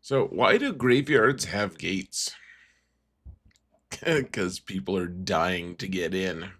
So why do graveyards have gates? Because people are dying to get in.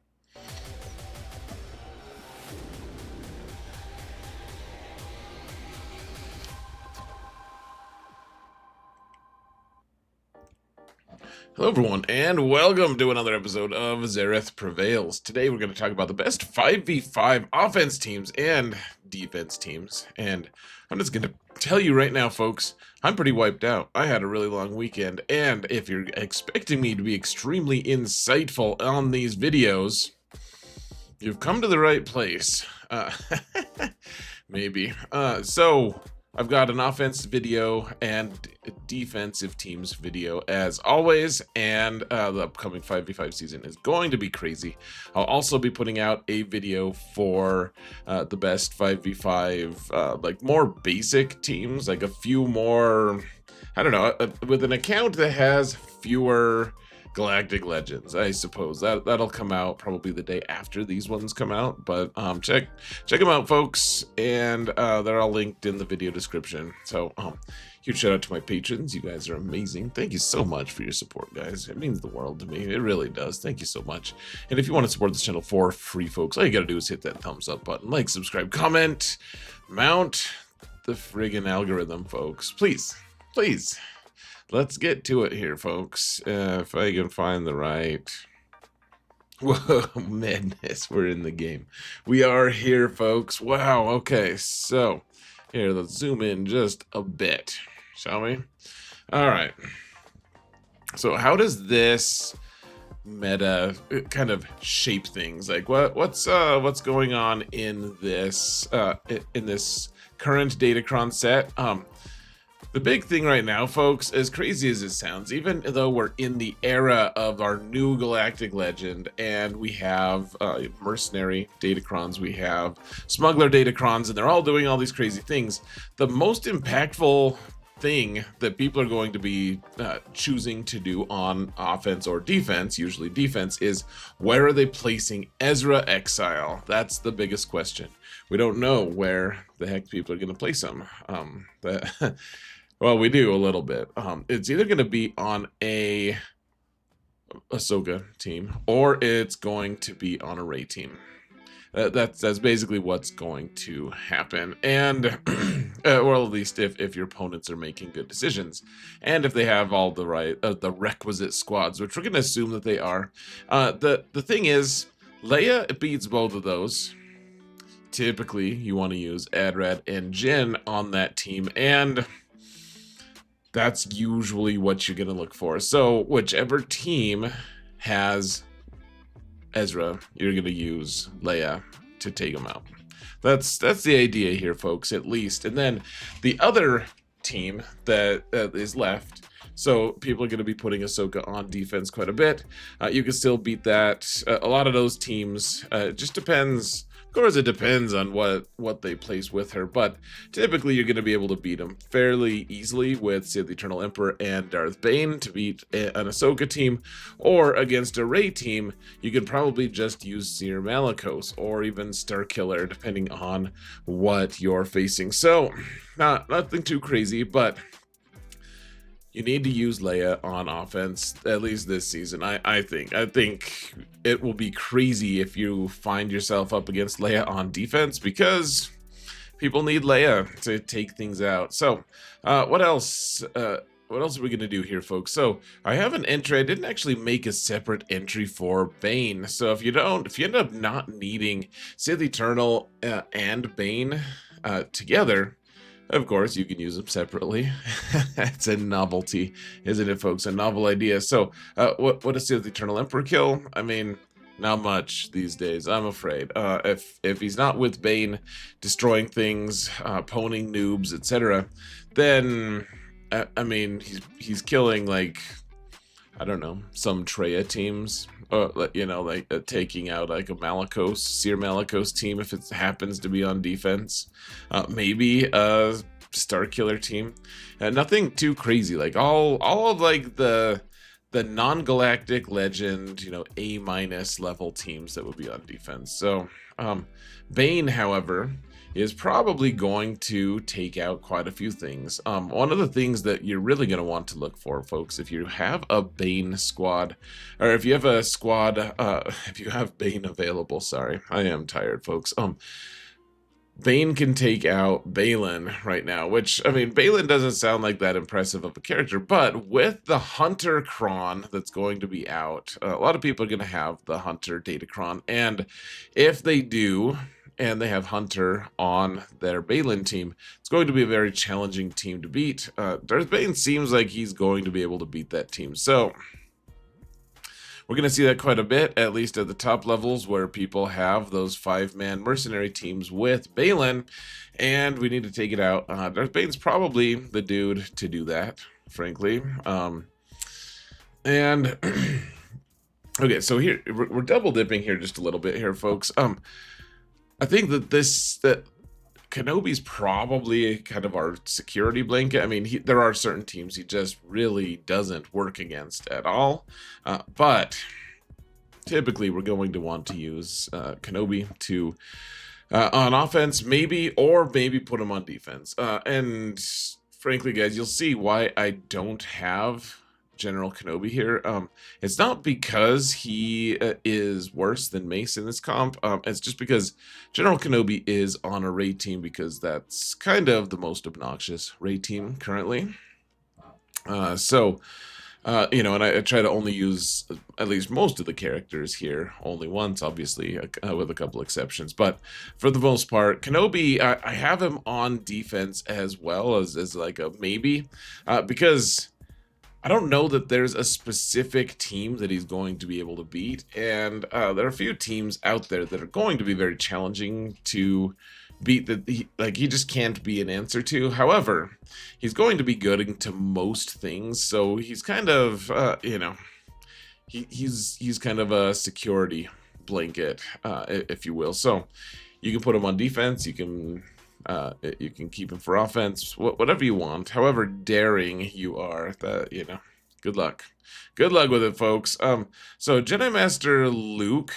Hello everyone, and welcome to another episode of Zareth Prevails. Today we're going to talk about the best 5v5 offense teams and defense teams. And I'm just going to tell you right now, folks, I'm pretty wiped out. I had a really long weekend, and if you're expecting me to be extremely insightful on these videos, you've come to the right place. Maybe. So I've got an offense video and defensive teams video as always, and the upcoming 5v5 season is going to be crazy. I'll also be putting out a video for the best 5v5 like more basic teams, like a few more, I don't know, with an account that has fewer Galactic Legends, I suppose. That'll come out probably the day after these ones come out, but check them out, folks, and they're all linked in the video description. So huge shout out to my patrons. You guys are amazing. Thank you so much for your support, guys. It means the world to me. It really does. Thank you so much. And if you want to support this channel for free, folks, all you gotta do is hit that thumbs up button, like, subscribe, comment, mount the friggin' algorithm, folks. Please. Let's get to it here, folks. If I can find the right... Whoa, madness. We're in the game. We are here, folks. Wow, okay. So, here, let's zoom in just a bit, shall we? All right. So, how does this meta kind of shape things? Like, what's going on in this current Datacron set? The big thing right now, folks, as crazy as it sounds, even though we're in the era of our new Galactic Legend and we have mercenary Datacrons, we have smuggler Datacrons, and they're all doing all these crazy things, the most impactful thing that people are going to be choosing to do on offense or defense, usually defense, is where are they placing Ezra Exile? That's the biggest question. We don't know where the heck people are going to place him. Well, we do a little bit. It's either going to be on a Ahsoka team, or it's going to be on a Rey team. That's basically what's going to happen, and or at least if your opponents are making good decisions, and if they have all the right the requisite squads, which we're going to assume that they are. The thing is, Leia beats both of those. Typically, you want to use Adrad and Jyn on that team, and that's usually what you're going to look for. So whichever team has Ezra, you're going to use Leia to take him out. That's the idea here, folks, at least. And then the other team that is left, so people are going to be putting Ahsoka on defense quite a bit. You can still beat that. A lot of those teams, just depends. Of course, it depends on what they place with her, but typically you're going to be able to beat them fairly easily with, say, the Eternal Emperor and Darth Bane to beat an Ahsoka team, or against a Rey team, you could probably just use Seer Malicos or even Starkiller, depending on what you're facing. So, nothing too crazy, but you need to use Leia on offense, at least this season, I think. I think it will be crazy if you find yourself up against Leia on defense, because people need Leia to take things out. So, what else? What else are we going to do here, folks? So, I have an entry. I didn't actually make a separate entry for Bane. So, if you end up not needing Sith Eternal and Bane together, of course, you can use them separately. It's a novelty, isn't it, folks? A novel idea. So, what does the Eternal Emperor kill? I mean, not much these days, I'm afraid. If he's not with Bane, destroying things, poning noobs, etc., then, I mean, he's killing, like, I don't know, some Traya teams. You know, like taking out like a Malicos, Seer Malicos team if it happens to be on defense. Maybe a Starkiller team. Nothing too crazy. Like all of like the non-galactic legend, you know, A- level teams that would be on defense. So Bane, however, is probably going to take out quite a few things. One of the things that you're really going to want to look for, folks, if you have a Bane squad, or if you have a squad, if you have Bane available, sorry, I am tired, folks. Bane can take out Balin right now, which, I mean, Balin doesn't sound like that impressive of a character, but with the Hunter Cron that's going to be out, a lot of people are going to have the Hunter Datacron, and if they do, and they have Hunter on their Balin team, it's going to be a very challenging team to beat. Darth Bane seems like he's going to be able to beat that team, so we're going to see that quite a bit, at least at the top levels where people have those 5-man mercenary teams with Balin, and we need to take it out. Darth Bane's probably the dude to do that, frankly. And okay, so here we're double dipping here just a little bit here, folks. I think that Kenobi's probably kind of our security blanket. I mean, there are certain teams he just really doesn't work against at all. But typically we're going to want to use Kenobi to on offense, maybe, or maybe put him on defense. And frankly, guys, you'll see why I don't have General Kenobi here. It's not because he is worse than Mace in this comp. It's just because General Kenobi is on a raid team, because that's kind of the most obnoxious raid team currently. You know, and I try to only use at least most of the characters here only once, obviously, with a couple exceptions. But for the most part, Kenobi, I have him on defense as well as like a maybe, because I don't know that there's a specific team that he's going to be able to beat, and there are a few teams out there that are going to be very challenging to beat, that he just can't be an answer to. However, he's going to be good into most things, so he's kind of you know, he's kind of a security blanket, if you will. So you can put him on defense, you can keep him for offense, whatever you want, however daring you are, that, you know, good luck with it, folks. So Jedi Master Luke,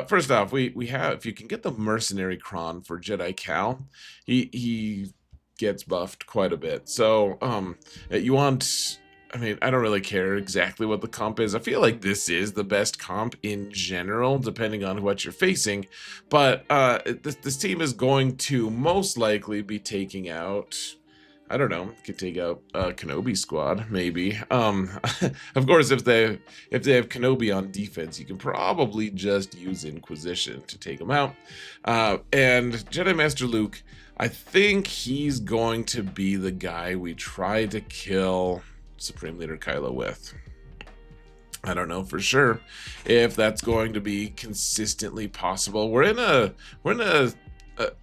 first off, we have, if you can get the mercenary cron for Jedi Cal, he gets buffed quite a bit. So you want, I mean, I don't really care exactly what the comp is. I feel like this is the best comp in general, depending on what you're facing. But this team is going to most likely be taking out, I don't know, could take out Kenobi squad, maybe. Of course, if they have Kenobi on defense, you can probably just use Inquisition to take them out. And Jedi Master Luke, I think he's going to be the guy we try to kill Supreme Leader Kylo with. I don't know for sure if that's going to be consistently possible. We're in a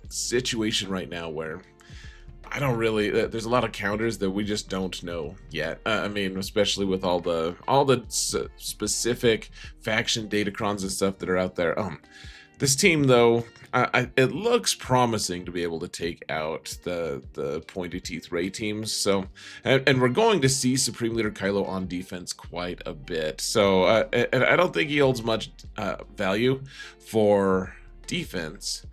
situation right now where I don't really, there's a lot of counters that we just don't know yet. I mean, especially with all the specific faction datacrons and stuff that are out there. This team, though, it looks promising to be able to take out the pointy teeth Rey teams. So, and we're going to see Supreme Leader Kylo on defense quite a bit. So, and I don't think he holds much value for defense.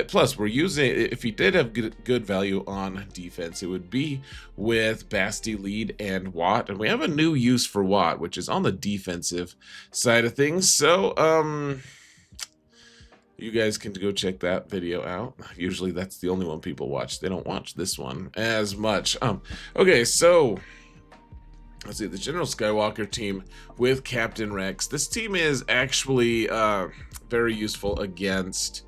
Plus, we're using, if he did have good value on defense, it would be with Basti, Lead, and Watt. And we have a new use for Watt, which is on the defensive side of things. So, you guys can go check that video out. Usually that's the only one people watch. They don't watch this one as much. Okay, so let's see, the General Skywalker team with Captain Rex. This team is actually very useful against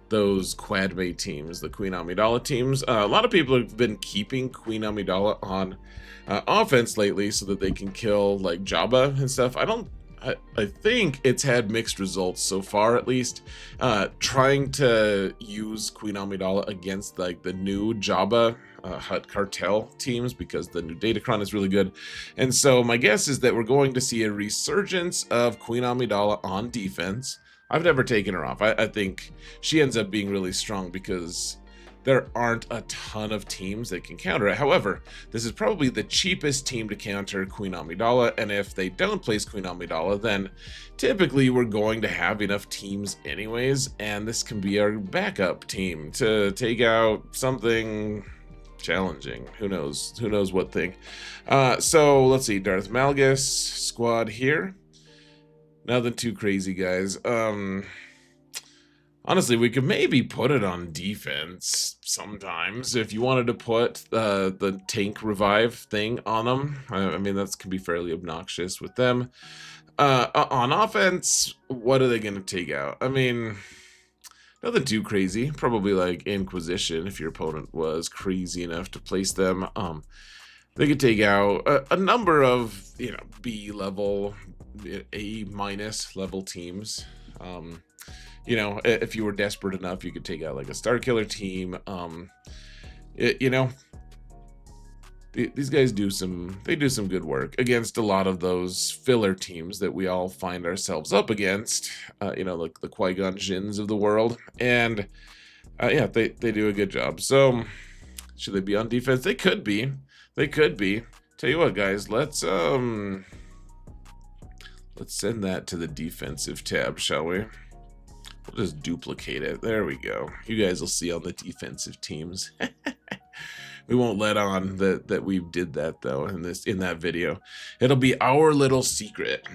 those quad mate teams, the Queen Amidala teams. A lot of people have been keeping Queen Amidala on offense lately so that they can kill like Jabba and stuff. I think it's had mixed results so far, at least. Trying to use Queen Amidala against like the new Jabba Hutt cartel teams, because the new Datacron is really good. And so my guess is that we're going to see a resurgence of Queen Amidala on defense. I've never taken her off. I think she ends up being really strong because there aren't a ton of teams that can counter it. However, this is probably the cheapest team to counter Queen Amidala, and if they don't place Queen Amidala, then typically we're going to have enough teams anyways, and this can be our backup team to take out something challenging. Who knows what thing. So let's see, Darth Malgus squad here. Nothing too crazy, guys. Honestly, we could maybe put it on defense sometimes if you wanted to put the tank revive thing on them. I mean, that can be fairly obnoxious with them. On offense, what are they going to take out? I mean, nothing too crazy. Probably like Inquisition if your opponent was crazy enough to place them. They could take out a number of, you know, B level, A minus level teams. You know, if you were desperate enough, you could take out like a Star Killer team. You know, these guys do some good work against a lot of those filler teams that we all find ourselves up against. You know, like the Qui-Gon Jinns of the world, and yeah, they do a good job. So, should they be on defense? They could be. They could be. Tell you what, guys, let's send that to the defensive tab, shall we? We'll just duplicate it. There we go. You guys will see on the defensive teams. We won't let on that we did that though in that video. It'll be our little secret.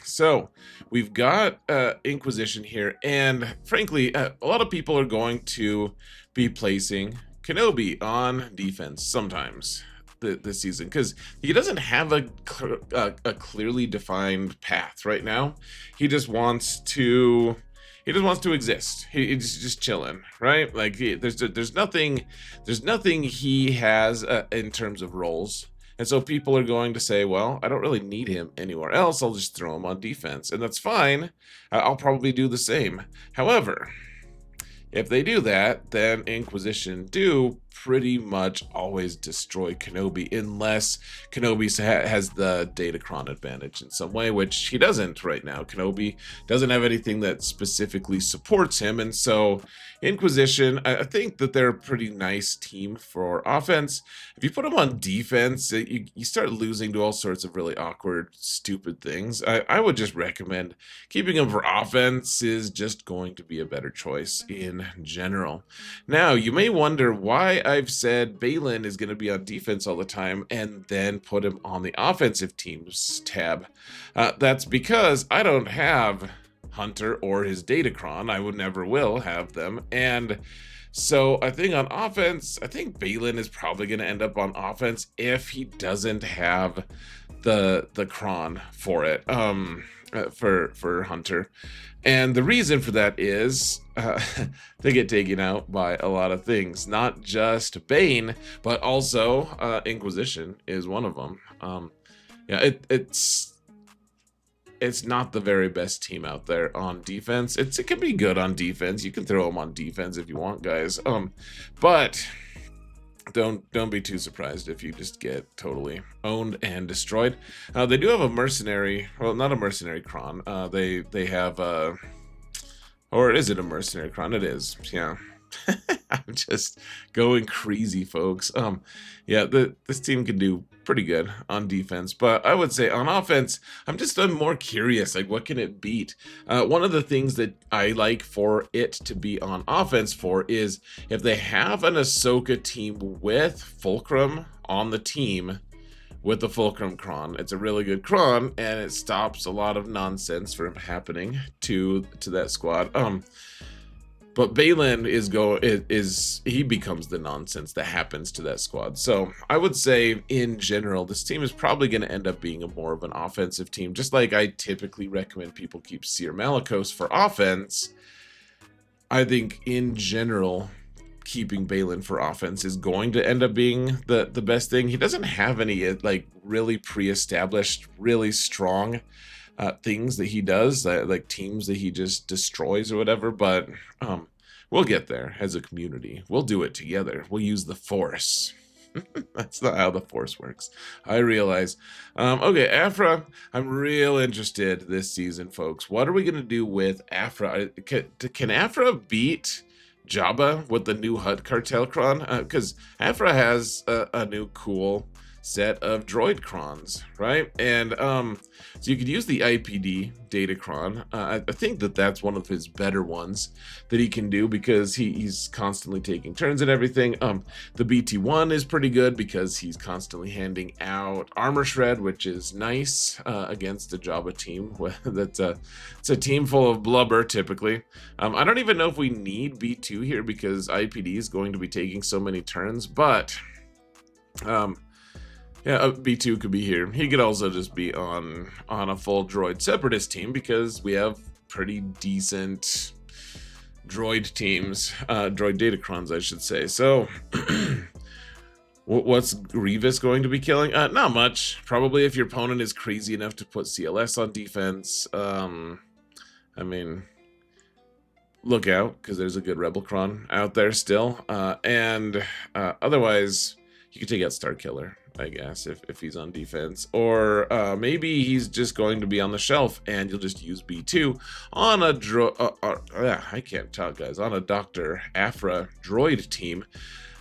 So we've got Inquisition here, and frankly, a lot of people are going to be placing Kenobi on defense sometimes this season because he doesn't have a clearly defined path right now. He just wants to exist. He's just chilling, right? Like there's nothing he has in terms of roles, and so people are going to say, well, I don't really need him anywhere else. I'll just throw him on defense, and that's fine. I'll probably do the same. However, if they do that, then Inquisition do pretty much always destroy Kenobi unless Kenobi has the Datacron advantage in some way, which he doesn't right now. Kenobi doesn't have anything that specifically supports him, and so Inquisition, I think that they're a pretty nice team for offense. If you put them on defense, you start losing to all sorts of really awkward, stupid things. I would just recommend keeping them for offense is just going to be a better choice in general. Now, you may wonder why I've said Balin is going to be on defense all the time and then put him on the offensive teams tab. That's because I don't have Hunter or his Datacron. I would never will have them, and so I think on offense, I think Balin is probably going to end up on offense if he doesn't have the Kron for it, for Hunter. And the reason for that is they get taken out by a lot of things, not just Bane, but also Inquisition is one of them. Yeah, it's not the very best team out there on defense. It can be good on defense. You can throw them on defense if you want, guys. But don't be too surprised if you just get totally owned and destroyed. They do have a mercenary, well, not a mercenary Kron. They have or is it a mercenary Kron? It is, yeah. I'm just going crazy, folks. Yeah, this team can do pretty good on defense, but I would say on offense, I'm more curious, like what can it beat? One of the things that I like for it to be on offense for is if they have an Ahsoka team with Fulcrum on the team with the Fulcrum Kron. It's a really good Kron, and it stops a lot of nonsense from happening to that squad. But Balin he becomes the nonsense that happens to that squad. So I would say in general, this team is probably going to end up being more of an offensive team. Just like I typically recommend people keep Seer Malicos for offense, I think in general, keeping Balin for offense is going to end up being the best thing. He doesn't have any like really pre-established, really strong things that he does, like teams that he just destroys or whatever, but we'll get there as a community. We'll do it together. We'll use the Force. That's not how the Force works. I realize. Okay, Aphra, I'm real interested this season, folks. What are we going to do with Aphra? Can Aphra beat Jabba with the new Hutt cartel cron, because Aphra has a new cool set of droid crons, right? And so you could use the IPD datacron. I think that's one of his better ones that he can do, because he's constantly taking turns and everything. The BT1 is pretty good because he's constantly handing out armor shred, which is nice against a Jabba team. It's a team full of blubber typically. I don't even know if we need B2 here because IPD is going to be taking so many turns, but yeah, B2 could be here. He could also just be on a full droid separatist team, because we have pretty decent droid teams, droid datacrons, I should say. So, what's Grievous going to be killing? Not much. Probably if your opponent is crazy enough to put CLS on defense. I mean, look out, because there's a good Rebel Cron out there still. And otherwise, you could take out Starkiller, I guess, if he's on defense. Or maybe he's just going to be on the shelf and you'll just use B2 on a I can't talk, guys, on a Dr. Aphra droid team.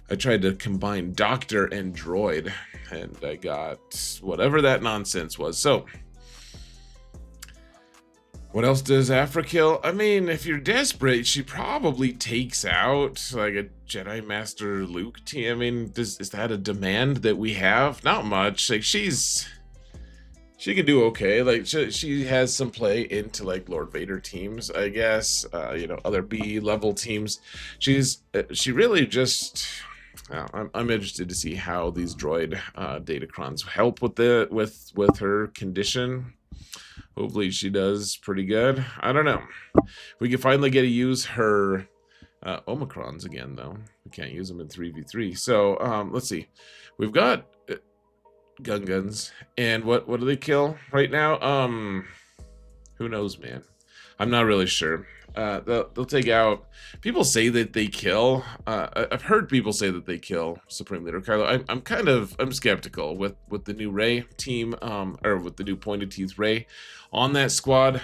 I tried to combine Doctor and Droid, and I got whatever that nonsense was. So, what else does Aphra kill? I mean, if you're desperate, she probably takes out like a Jedi Master Luke team. I mean, is that a demand that we have? Not much. Like, she can do okay. Like, she has some play into like Lord Vader teams, I guess. You know, other B level teams. She really just. I'm interested to see how these droid datacrons help with her condition. Hopefully she does pretty good. I don't know. We can finally get to use her Omicrons again, though. We can't use them in 3v3. So let's see. We've got Gungans, and what do they kill right now? Who knows, man? I'm not really sure. They'll take out. People say that they kill. I've heard people say that they kill Supreme Leader Kylo. I'm skeptical with the new Rey team, or with the new pointed teeth Rey on that squad.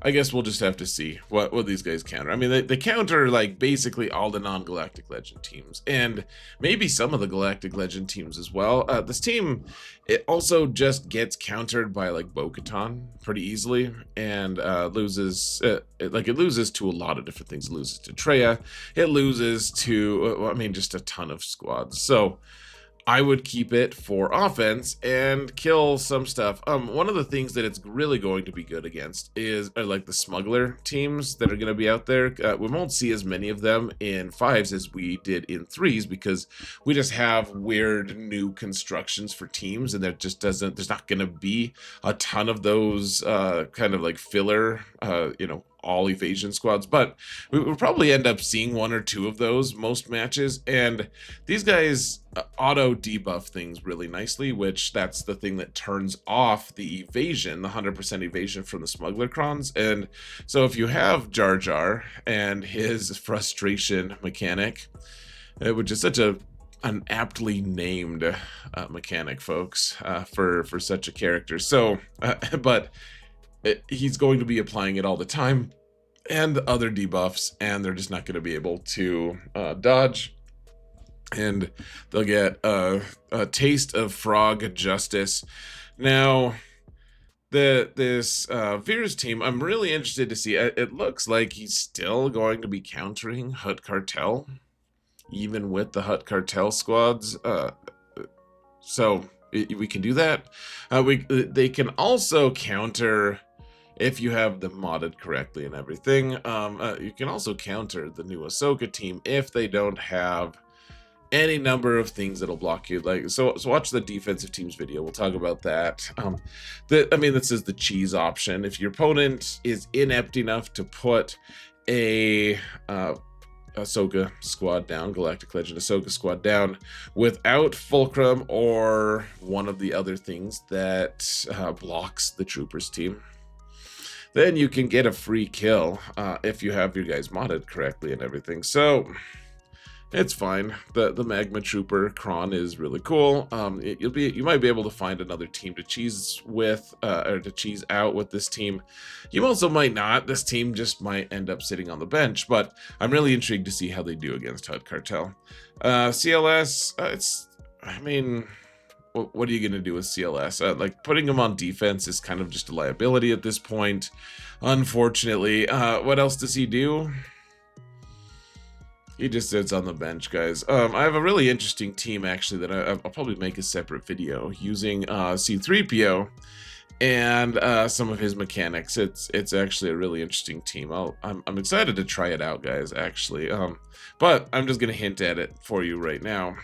I guess we'll just have to see what these guys counter. I mean, they counter like basically all the non-Galactic Legend teams, and maybe some of the Galactic Legend teams as well. This team, it also just gets countered by like Bo-Katan pretty easily, and loses. It loses to a lot of different things. It loses to Traya. It loses to, I mean, just a ton of squads. So I would keep it for offense and kill some stuff. One of the things that it's really going to be good against are like the smuggler teams that are going to be out there. We won't see as many of them in 5s as we did in 3s, because we just have weird new constructions for teams, and there's not going to be a ton of those kind of like filler, all evasion squads, but we will probably end up seeing 1 or 2 of those most matches. And these guys auto debuff things really nicely, which that's the thing that turns off the evasion, the 100% evasion from the smuggler crons. And so if you have Jar Jar and his frustration mechanic, which is such an aptly named mechanic, folks, for such a character. So, but he's going to be applying it all the time, and other debuffs, and they're just not going to be able to dodge, and they'll get a taste of frog justice. Now, this Veer's team, I'm really interested to see. It looks like he's still going to be countering Hutt Cartel, even with the Hutt Cartel squads. So we can do that. They can also counter, if you have them modded correctly and everything. You can also counter the new Ahsoka team if they don't have any number of things that'll block you. Like, so watch the defensive teams video. We'll talk about that. This is the cheese option. If your opponent is inept enough to put a Ahsoka squad down, Galactic Legend Ahsoka squad down, without Fulcrum or one of the other things that blocks the Troopers team, then you can get a free kill if you have your guys modded correctly and everything. So It's fine. The Magma Trooper Kron is really cool. You might be able to find another team to cheese with, or to cheese out with this team. You also might not. This team just might end up sitting on the bench, but I'm really intrigued to see how they do against HUD Cartel. CLS, I mean, what are you going to do with CLS? Like, putting them on defense is kind of just a liability at this point, unfortunately. What else does he do? He just sits on the bench, guys. I have a really interesting team, actually, that I'll probably make a separate video using C-3PO and some of his mechanics. It's actually a really interesting team. I'm excited to try it out, guys, actually. But I'm just going to hint at it for you right now.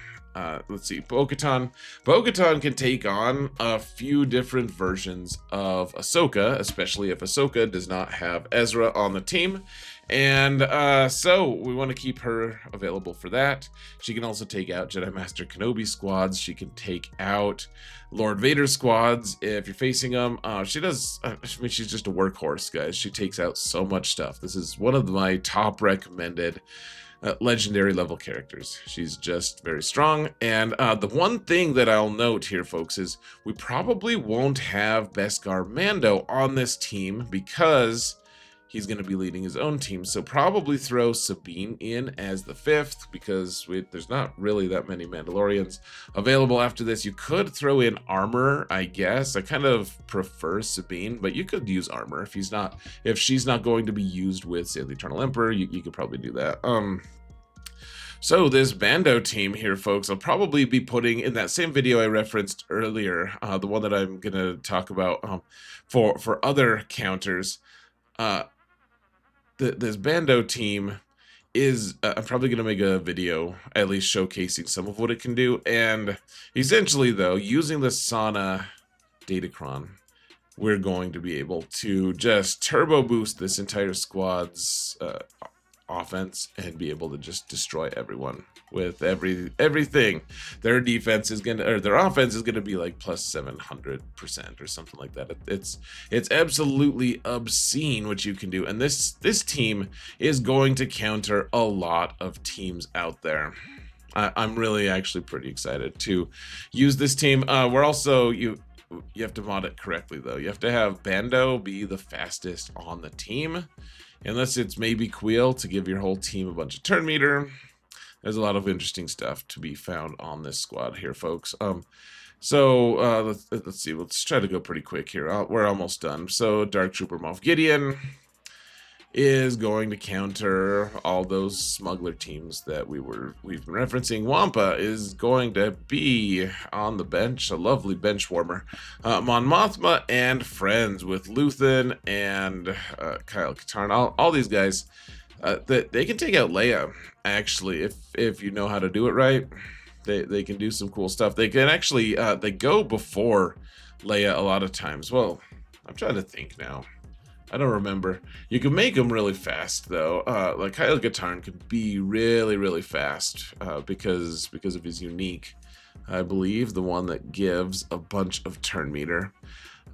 Let's see, Bo-Katan. Bo-Katan can take on a few different versions of Ahsoka, especially if Ahsoka does not have Ezra on the team. And so we want to keep her available for that. She can also take out Jedi Master Kenobi squads. She can take out Lord Vader squads if you're facing them. She does, I mean, she's just a workhorse, guys. She takes out so much stuff. This is one of my top recommended legendary level characters. She's just very strong. And the one thing that I'll note here, folks, is we probably won't have Beskar Mando on this team because he's going to be leading his own team. So probably throw Sabine in as the 5th because there's not really that many Mandalorians available after this. You could throw in Armor, I guess. I kind of prefer Sabine, but you could use Armor if she's not going to be used with, say, the Eternal Emperor. You could probably do that. So this Bando team here, folks, I'll probably be putting in that same video I referenced earlier, the one that I'm going to talk about for other counters. This Bando team is, I'm probably going to make a video at least showcasing some of what it can do. And essentially, though, using the Sana Datacron, we're going to be able to just turbo boost this entire squad's offense and be able to just destroy everyone with everything. Their defense is gonna, or their offense is gonna be like plus 700% or something like that. It's absolutely obscene what you can do, and this team is going to counter a lot of teams out there. I'm really actually pretty excited to use this team. We're also you have to mod it correctly, though. You have to have Bando be the fastest on the team. Unless it's maybe Queel to give your whole team a bunch of turn meter. There's a lot of interesting stuff to be found on this squad here, folks. So let's see. Let's try to go pretty quick here. We're almost done. So Dark Trooper Moff Gideon is going to counter all those smuggler teams that we've been referencing. Wampa is going to be on the bench, a lovely bench warmer. Mon Mothma and friends with Luthen and Kyle Katarn. All these guys, they can take out Leia. Actually, if you know how to do it right, they can do some cool stuff. They can actually they go before Leia a lot of times. Well, I'm trying to think now. I don't remember. You can make them really fast, though. Like Kyle Katarn could be really, really fast because of his unique, I believe, the one that gives a bunch of turn meter.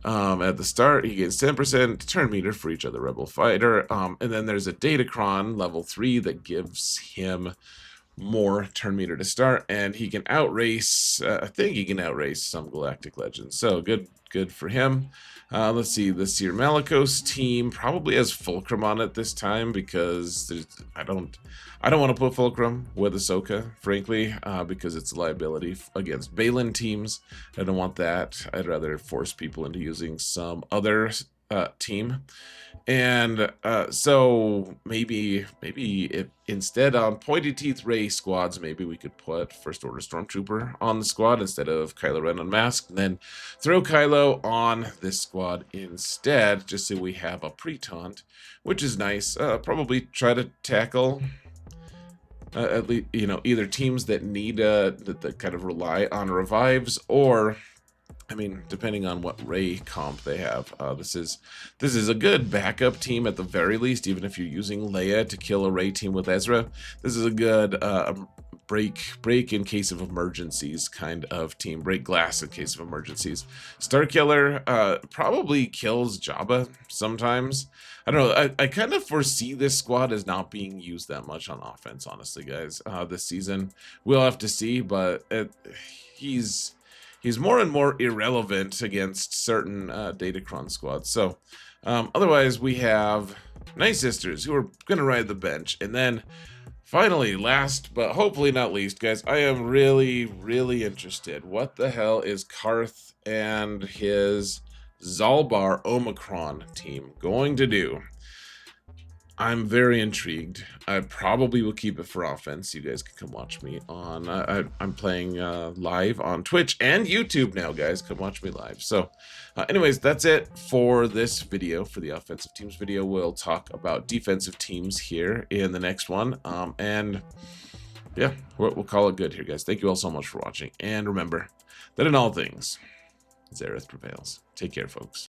At the start, he gains 10% turn meter for each other rebel fighter. And then there's a Datacron level 3 that gives him more turn meter to start, and he can outrace. I think he can outrace some Galactic Legends. So good for him. Let's see, the Seer Malicos team probably has Fulcrum on it this time because I don't want to put Fulcrum with Ahsoka, frankly, because it's a liability against Balin teams. I don't want that. I'd rather force people into using some other team. And so maybe if instead on Pointy Teeth Ray squads, maybe we could put First Order Stormtrooper on the squad instead of Kylo Ren unmasked, and then throw Kylo on this squad instead, just so we have a pre-taunt, which is nice. Probably try to tackle at least, either teams that need that kind of rely on revives, or I mean, depending on what Rey comp they have, this is a good backup team at the very least. Even if you're using Leia to kill a Rey team with Ezra, this is a good break in case of emergencies kind of team. Break glass in case of emergencies. Starkiller probably kills Jabba sometimes. I don't know. I kind of foresee this squad as not being used that much on offense, honestly, guys. This season, we'll have to see, but he's more and more irrelevant against certain Datacron squads. So, otherwise, we have Night Sisters who are gonna ride the bench, and then finally, last but hopefully not least, guys, I am really interested. What the hell is Karth and his Zalbar Omicron team going to do? I'm very intrigued. I probably will keep it for offense. You guys can come watch me on. I'm playing live on Twitch and YouTube now, guys. Come watch me live. So, anyways, that's it for this video, for the offensive teams video. We'll talk about defensive teams here in the next one. And yeah, we'll call it good here, guys. Thank you all so much for watching. And remember that in all things, Zareth prevails. Take care, folks.